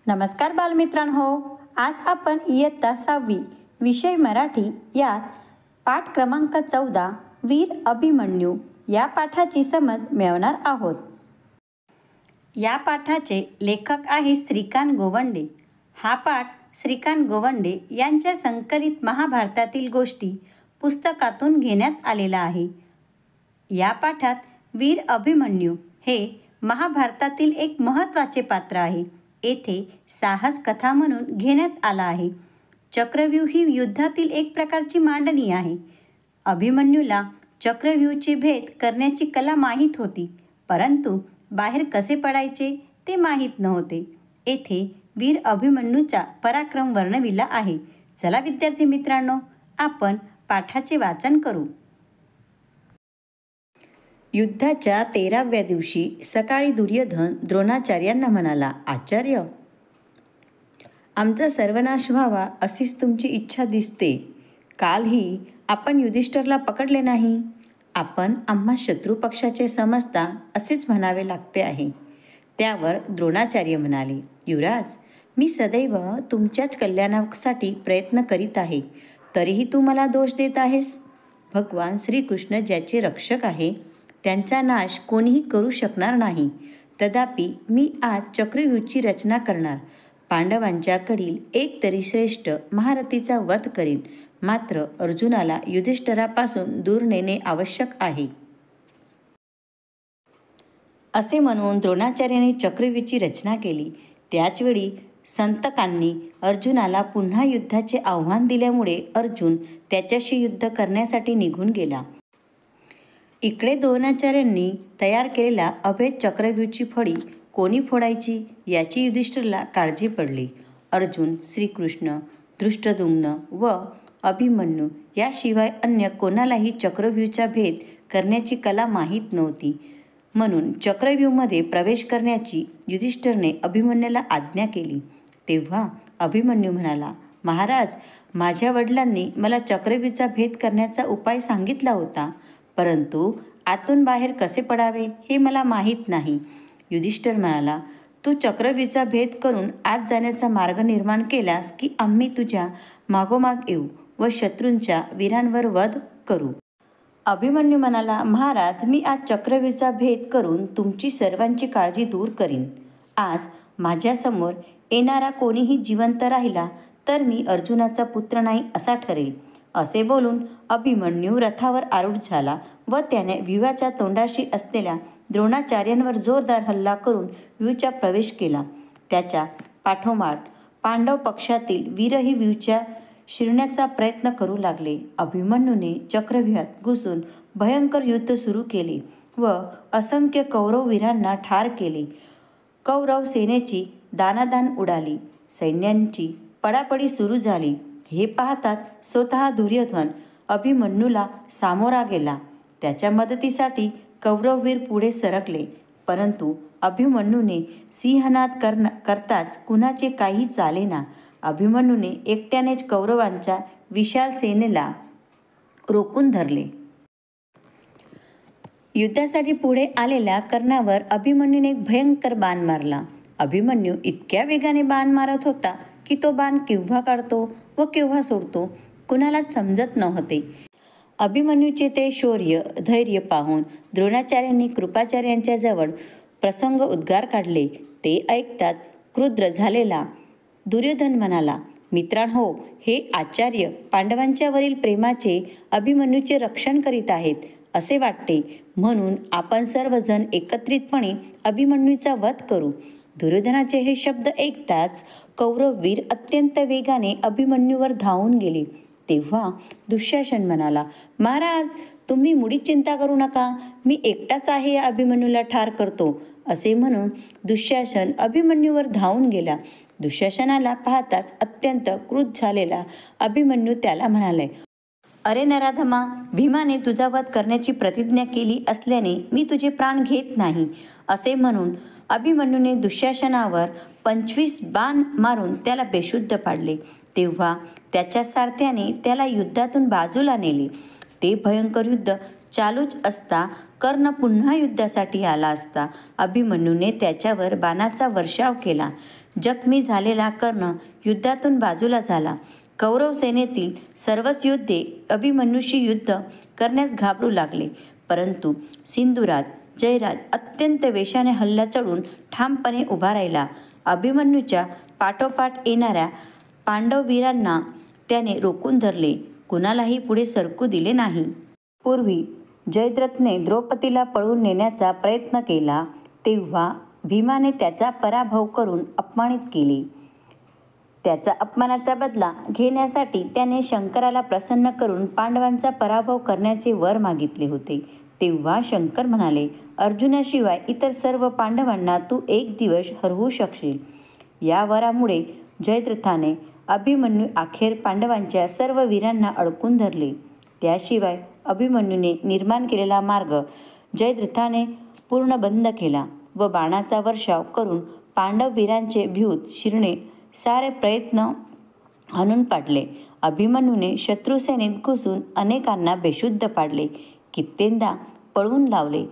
नमस्कार बालमित्रांनो, आज आपण इयत्ता 6वी विषय मराठी यात पाठ क्रमांक 14 वीर अभिमन्यू या पाठाची समज मिळवणार आहोत. या पाठाचे लेखक आहे श्रीकांत गोवंडे. हा पाठ श्रीकांत गोवंडे यांच्या संकलित महाभारतातील गोष्टी पुस्तकातून घेण्यात आलेला आहे. या पाठात वीर अभिमन्यू हे महाभारतातील एक महत्त्वाचे पात्र आहे. येथे साहस कथा म्हणून घेण्यात आला आहे. चक्रव्यूह ही युद्धातील एक प्रकारची मांडणी आहे. अभिमन्यूला चक्रव्यूहचे भेद करण्याची कला माहीत होती, परंतु बाहेर कसे पडायचे ते माहीत नव्हते. येथे वीर अभिमन्यूचा पराक्रम वर्णविला आहे. चला विद्यार्थी मित्रांनो, आपण पाठाचे वाचन करू. युद्धाच्या 13व्या दिवशी सकाळी दुर्योधन द्रोणाचार्यांना म्हणाला, आचार्य, आमचा सर्वनाश व्हावा अशीच तुमची इच्छा दिसते. कालही आपण युधिष्ठिरला पकडले नाही. आपण आम्हा शत्रू पक्षाचे समजता असेच म्हणावे लागते आहे. त्यावर द्रोणाचार्य म्हणाले, युवराज, मी सदैव तुमच्याच कल्याणासाठी प्रयत्न करीत आहे, तरीही तू मला दोष देत आहेस. भगवान श्रीकृष्ण ज्याचे रक्षक आहे त्यांचा नाश कोणीही करू शकणार नाही. तथापि मी आज चक्रव्यूहाची रचना करणार. पांडवांच्याकडील एक तरी श्रेष्ठ महारथीचा वध करीन. मात्र अर्जुनाला युधिष्ठिरापासून दूर नेणे आवश्यक आहे. असे म्हणून द्रोणाचार्याने चक्रव्यूहाची रचना केली. त्याचवेळी संतकांनी अर्जुनाला पुन्हा युद्धाचे आव्हान दिल्यामुळे अर्जुन त्याच्याशी युद्ध करण्यासाठी निघून गेला. इकडे द्रोणाचार्यांनी तयार केलेला अभेद चक्रव्यूहाची फळी कोणी फोडायची याची युधिष्ठिरला काळजी पडली. अर्जुन, श्रीकृष्ण, धृष्टद्युम्न व अभिमन्यू याशिवाय अन्य कोणालाही चक्रव्यूहाचा भेद करण्याची कला माहीत नव्हती. म्हणून चक्रव्यूहामध्ये प्रवेश करण्याची युधिष्ठिरने अभिमन्यूला आज्ञा केली. तेव्हा अभिमन्यू म्हणाला, महाराज, माझ्या वडिलांनी मला चक्रव्यूहाचा भेद करण्याचा उपाय सांगितला होता, परंतु आतून बाहेर कसे पडावे हे मला माहीत नाही. युधिष्ठिर म्हणाला, तू चक्रव्यूहाचा भेद करून आत जाण्याचा मार्ग निर्माण केलास की आम्ही तुझ्या मागोमाग येऊ व शत्रूंच्या वीरांवर वध करू. अभिमन्यू म्हणाला, महाराज, मी आज चक्रव्यूहाचा भेद करून तुमची सर्वांची काळजी दूर करीन. आज माझ्यासमोर येणारा कोणीही जिवंत राहिला तर मी अर्जुनाचा पुत्र नाही असा ठरेल. असे बोलून अभिमन्यू रथावर आरूढ झाला व त्याने व्यूहाच्या तोंडाशी असलेल्या द्रोणाचार्यांवर जोरदार हल्ला करून व्यूहाचा प्रवेश केला. त्याच्या पाठोपाठ पांडव पक्षातील वीरही व्यूहाच्या शिरण्याचा प्रयत्न करू लागले. अभिमन्यूने चक्रव्यूहात घुसून भयंकर युद्ध सुरू केले व असंख्य कौरव वीरांना ठार केले. कौरव सेनेची दानादान उडाली. सैन्यांची पडापडी सुरू झाली. हे पाहताच स्वतः दुर्योधन अभिमन्यूला सामोरा गेला. त्याच्या मदतीसाठी कौरववीर पुढे सरकले, परंतु अभिमन्यूने सिंहनाद करताच कुणाचे काही चालेना. अभिमन्यूने एकट्यानेच कौरवांच्या विशाल सेनेला रोखून धरले. युद्धासाठी पुढे आलेल्या कर्णावर अभिमन्यूने एक भयंकर बाण मारला. अभिमन्यू इतक्या वेगाने बाण मारत होता की तो बाण केव्हा काढतो व केव्हा सोडतो कुणालाच समजत नव्हते. अभिमन्यूचे ते शौर्य धैर्य पाहून द्रोणाचार्यांनी कृपाचार्यांच्या जवळ प्रसंग उद्गार काढले. ते ऐकताच क्रुद्ध झालेला दुर्योधन म्हणाला, मित्रांनो, हे आचार्य पांडवांच्यावरील प्रेमाचे अभिमन्यूचे रक्षण करीत आहेत असे वाटते, म्हणून आपण सर्वजण एकत्रितपणे अभिमन्यूचा वध करू. दुर्योधनाचे हे शब्द ऐकताच कौरववीर अत्यंत वेगाने अभिमन्यूवर धावून गेले. तेव्हा दुःशासन म्हणाला, महाराज, तुम्ही मुळीच चिंता करू नका, मी एकटाच आहे या अभिमन्यूला ठार करतो. असे म्हणून दुःशासन अभिमन्यूवर धावून गेला. दुःशासनाला पाहताच अत्यंत क्रुद्ध झालेला अभिमन्यू त्याला म्हणाले, अरे नराधमा, भीमाने तुझा वध करण्याची प्रतिज्ञा केली असल्याने मी तुझे प्राण घेत नाही. असे म्हणून अभिमन्यूने दुःशासनावर 25 बाण मारून त्याला बेशुद्ध पाडले. तेव्हा त्याच्या सारथ्याने त्याला युद्धातून बाजूला नेले. ते भयंकर युद्ध चालूच असता कर्ण पुन्हा युद्धासाठी आला असता अभिमन्यूने त्याच्यावर बाणाचा वर्षाव केला. जखमी झालेला कर्ण युद्धातून बाजूला झाला. कौरव सेनेतील सर्वच योद्धे अभिमन्यूशी युद्ध करण्यास घाबरू लागले. परंतु सिंधुराज जयराज अत्यंत वेशाने हल्ला चढून ठामपणे उभा राहिला. अभिमन्यूच्या पाठोपाठ येणाऱ्या पांडववीरांना त्याने रोखून धरले. कुणालाही पुढे सरकू दिले नाही. पूर्वी जयद्रथने द्रौपदीला पळवून नेण्याचा प्रयत्न केला तेव्हा भीमाने त्याचा पराभव करून अपमानित केले. त्याचा अपमानाचा बदला घेण्यासाठी त्याने शंकराला प्रसन्न करून पांडवांचा पराभव करण्याचे वर मागितले होते. तेव्हा शंकर म्हणाले, अर्जुनाशिवाय इतर सर्व पांडवांना तू एक दिवस हरवू शकशील. या वरामुळे जयद्रथाने अभिमन्यू अखेर पांडवांच्या सर्व वीरांना अडकून धरले. त्याशिवाय अभिमन्यूने निर्माण केलेला मार्ग जयद्रथाने पूर्ण बंद केला व बाणाचा वर्षाव करून पांडववीरांचे व्यूह शिरणे सारे प्रयत्न हाणून पाडले. अभिमन्यूने शत्रुसेनेत घुसून अनेकांना बेशुद्ध पाडले. कित्येंदा पळवून लावले.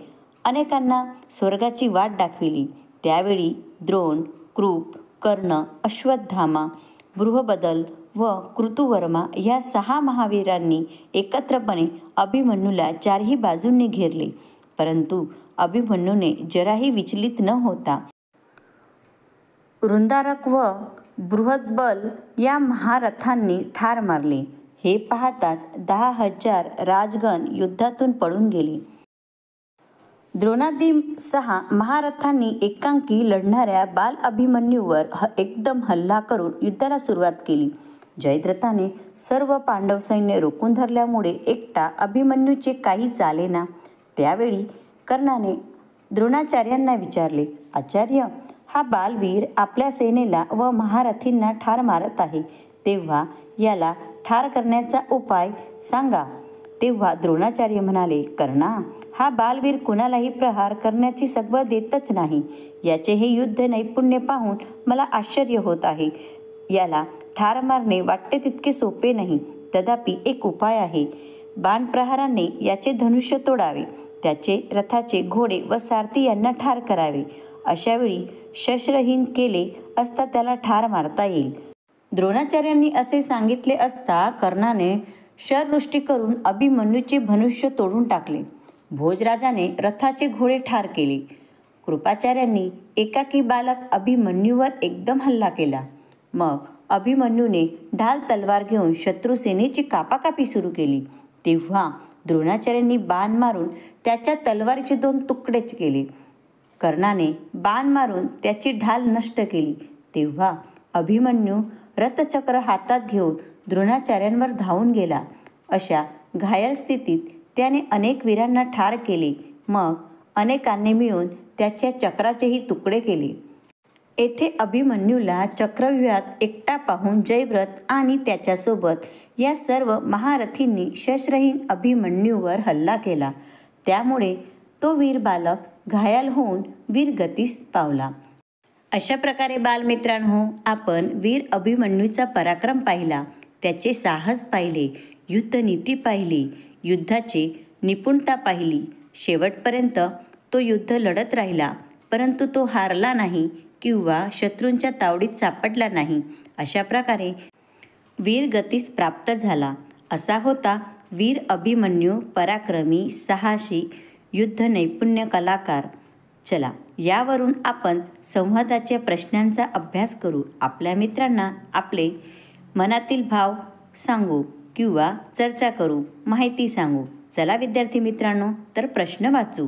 अनेकांना स्वर्गाची वाट दाखविली. त्यावेळी द्रोण, कृप, कर्ण, अश्वत्थामा, बृहबदल व कृतुवर्मा या 6 महावीरांनी एकत्रपणे अभिमन्यूला चारही बाजूंनी घेरले. परंतु अभिमन्यूने जराही विचलित न होता वृंदारक व बृहद्बल या महारथांनी ठार मारले. हे पाहताच 10,000 राजगण युद्धातून पळून गेले. द्रोणादी 6 महारथांनी एकांकी लढणाऱ्या बाल अभिमन्यूवर एकदम हल्ला करून युद्धाला सुरुवात केली. जयद्रथाने सर्व पांडव सैन्य रोखून धरल्यामुळे एकटा अभिमन्यूचे काही चालेना. त्यावेळी कर्णाने द्रोणाचार्यांना विचारले, आचार्य, हा बालवीर आपल्या सेनेला व महारथींना ठार मारत आहे, तेव्हा याला ठार करण्याचा उपाय सांगा. तेव्हा द्रोणाचार्य म्हणाले, कर्णा, हा बालवीर कुणालाही प्रहार करण्याची सवय देतच नाही. याचे हे युद्ध नैपुण्य पाहून मला आश्चर्य होत आहे. याला ठार मारणे वाटते तितके सोपे नाही. तथापि एक उपाय आहे. बाणप्रहाराने याचे धनुष्य तोडावे, त्याचे रथाचे घोडे व सारथी यांना ठार करावे. अशावेळी शस्त्रहीन केले असता त्याला ठार मारता येईल. द्रोणाचार्यांनी असे सांगितले असता कर्णाने शरवृष्टी करून अभिमन्यूचे धनुष्य तोडून टाकले. भोजराजाने रथाचे घोडे ठार केले. कृपाचार्यांनी एकाकी बालक अभिमन्यूवर एकदम हल्ला केला. मग अभिमन्यूने ढाल तलवार घेऊन शत्रुसेनेची कापाकापी सुरू केली. तेव्हा द्रोणाचार्यांनी बाण मारून त्याच्या तलवारीचे 2 तुकडेच केले. कर्णाने बाण मारून त्याची ढाल नष्ट केली. तेव्हा अभिमन्यू रथचक्र हातात घेऊन द्रोणाचार्यांवर धावून गेला. अशा घायल स्थितीत त्याने अनेक वीरांना ठार केले. मग अनेकांनी मिळून त्याच्या चक्राचेही तुकडे केले. येथे अभिमन्यूला चक्रव्यूहात एकटा पाहून जयद्रथ आणि त्याच्यासोबत या सर्व महारथींनी शस्त्रहीन अभिमन्यूवर हल्ला केला. त्यामुळे तो वीर बालक घायल होऊन वीरगतीस पावला. अशा प्रकारे बालमित्रांनो, आपण वीर अभिमन्यूचा पराक्रम पाहिला, त्याचे साहस पाहिले, युद्धनीती पाहिली, युद्धाची निपुणता पाहिली. शेवटपर्यंत तो युद्ध लढत राहिला, परंतु तो हारला नाही किंवा शत्रूंच्या तावडीत सापडला नाही. अशा प्रकारे वीरगतीस प्राप्त झाला. असा होता वीर अभिमन्यू, पराक्रमी, साहसी, युद्ध नैपुण्य कलाकार. चला, यावरून आपण संवादाच्या प्रश्नांचा अभ्यास करू. आपल्या मित्रांना आपले मनातील भाव सांगू किंवा चर्चा करू, माहिती सांगू. चला विद्यार्थी मित्रांनो, तर प्रश्न वाचू.